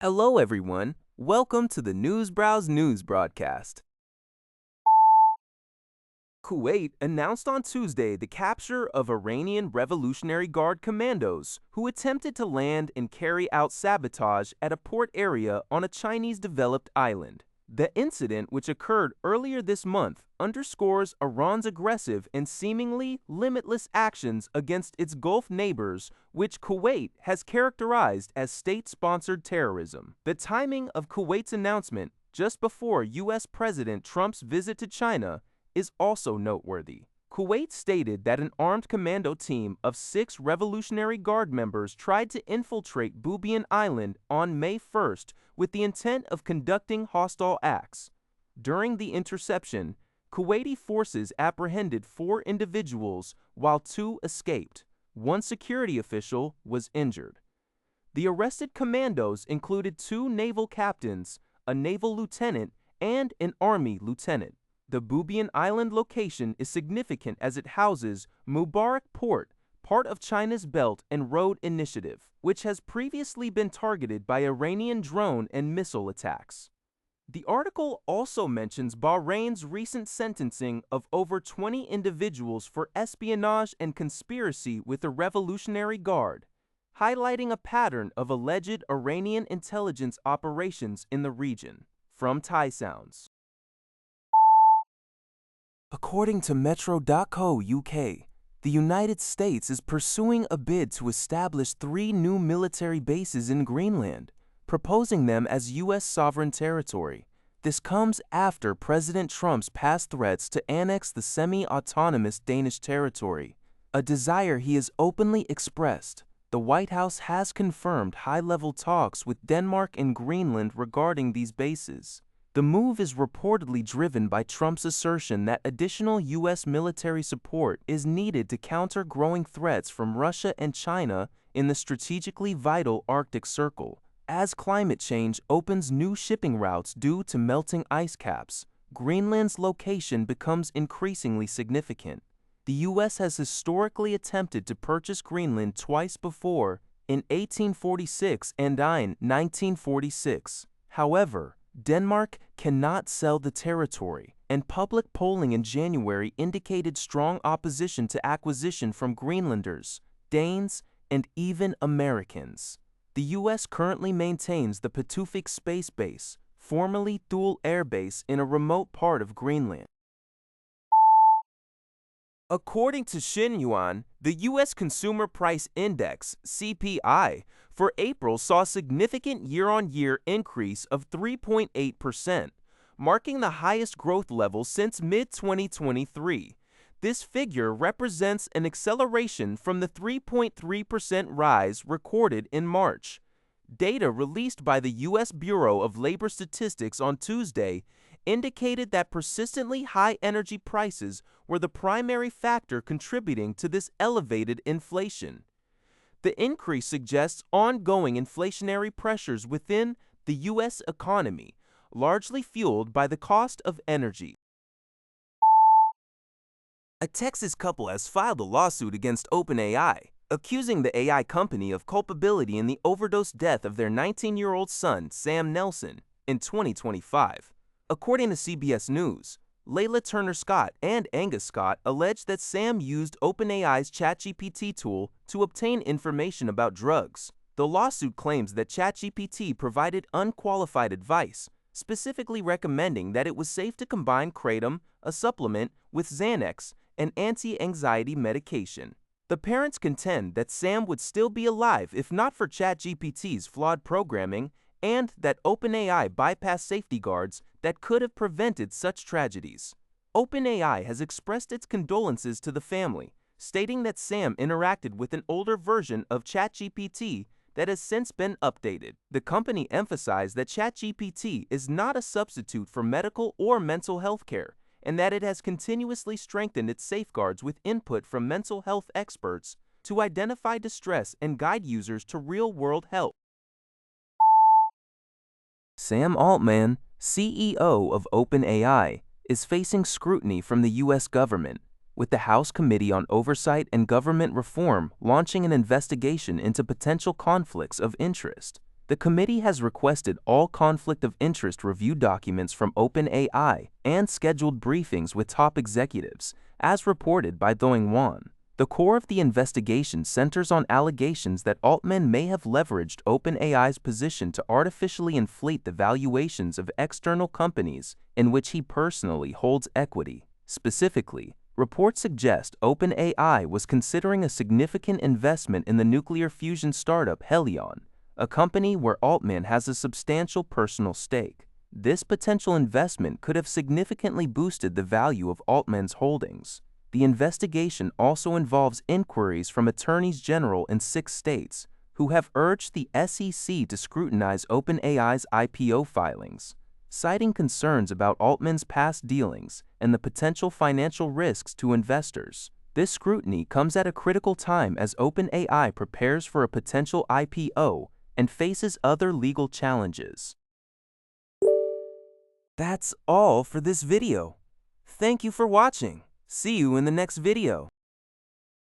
Hello, everyone. Welcome to the Newsbrowse News broadcast. Kuwait announced on Tuesday the capture of Iranian Revolutionary Guard Commandos who attempted to land and carry out sabotage at a port area on a Chinese-developed island. The incident, which occurred earlier this month, underscores Iran's aggressive and seemingly limitless actions against its Gulf neighbors, which Kuwait has characterized as state-sponsored terrorism. The timing of Kuwait's announcement, just before U.S. President Trump's visit to China, is also noteworthy. Kuwait stated that an armed commando team of 6 Revolutionary Guard members tried to infiltrate Bubiyan Island on May 1st with the intent of conducting hostile acts. During the interception, Kuwaiti forces apprehended 4 individuals while 2 escaped. 1 security official was injured. The arrested commandos included 2 naval captains, a naval lieutenant, and an army lieutenant. The Bubiyan Island location is significant as it houses Mubarak Port, part of China's Belt and Road Initiative, which has previously been targeted by Iranian drone and missile attacks. The article also mentions Bahrain's recent sentencing of over 20 individuals for espionage and conspiracy with the Revolutionary Guard, highlighting a pattern of alleged Iranian intelligence operations in the region. From Thai Sounds. According to Metro.co UK, the United States is pursuing a bid to establish 3 new military bases in Greenland, proposing them as U.S. sovereign territory. This comes after President Trump's past threats to annex the semi-autonomous Danish territory, a desire he has openly expressed. The White House has confirmed high-level talks with Denmark and Greenland regarding these bases. The move is reportedly driven by Trump's assertion that additional U.S. military support is needed to counter growing threats from Russia and China in the strategically vital Arctic Circle. As climate change opens new shipping routes due to melting ice caps, Greenland's location becomes increasingly significant. The U.S. has historically attempted to purchase Greenland twice before, in 1846 and in 1946. However, Denmark cannot sell the territory, and public polling in January indicated strong opposition to acquisition from Greenlanders, Danes, and even Americans. The U.S. currently maintains the Pituffik Space Base, formerly Thule Air Base, in a remote part of Greenland. According to Xinhuan, the U.S. Consumer Price Index, CPI, for April saw a significant year-on-year increase of 3.8%, marking the highest growth level since mid-2023. This figure represents an acceleration from the 3.3% rise recorded in March. Data released by the U.S. Bureau of Labor Statistics on Tuesday indicated that persistently high energy prices were the primary factor contributing to this elevated inflation. The increase suggests ongoing inflationary pressures within the U.S. economy, largely fueled by the cost of energy. A Texas couple has filed a lawsuit against OpenAI, accusing the AI company of culpability in the overdose death of their 19-year-old son, Sam Nelson, in 2025. According to CBS News, Layla Turner Scott and Angus Scott alleged that Sam used OpenAI's ChatGPT tool to obtain information about drugs. The lawsuit claims that ChatGPT provided unqualified advice, specifically recommending that it was safe to combine kratom, a supplement, with Xanax, an anti-anxiety medication. The parents contend that Sam would still be alive if not for ChatGPT's flawed programming, and that OpenAI bypassed safety guards that could have prevented such tragedies. OpenAI has expressed its condolences to the family, stating that Sam interacted with an older version of ChatGPT that has since been updated. The company emphasized that ChatGPT is not a substitute for medical or mental health care, and that it has continuously strengthened its safeguards with input from mental health experts to identify distress and guide users to real-world help. Sam Altman, CEO of OpenAI, is facing scrutiny from the U.S. government, with the House Committee on Oversight and Government Reform launching an investigation into potential conflicts of interest. The committee has requested all conflict of interest review documents from OpenAI and scheduled briefings with top executives, as reported by Dongwon. The core of the investigation centers on allegations that Altman may have leveraged OpenAI's position to artificially inflate the valuations of external companies in which he personally holds equity. Specifically, reports suggest OpenAI was considering a significant investment in the nuclear fusion startup Helion, a company where Altman has a substantial personal stake. This potential investment could have significantly boosted the value of Altman's holdings. The investigation also involves inquiries from attorneys general in 6 states, who have urged the SEC to scrutinize OpenAI's IPO filings, citing concerns about Altman's past dealings and the potential financial risks to investors. This scrutiny comes at a critical time as OpenAI prepares for a potential IPO and faces other legal challenges. That's all for this video. Thank you for watching. See you in the next video.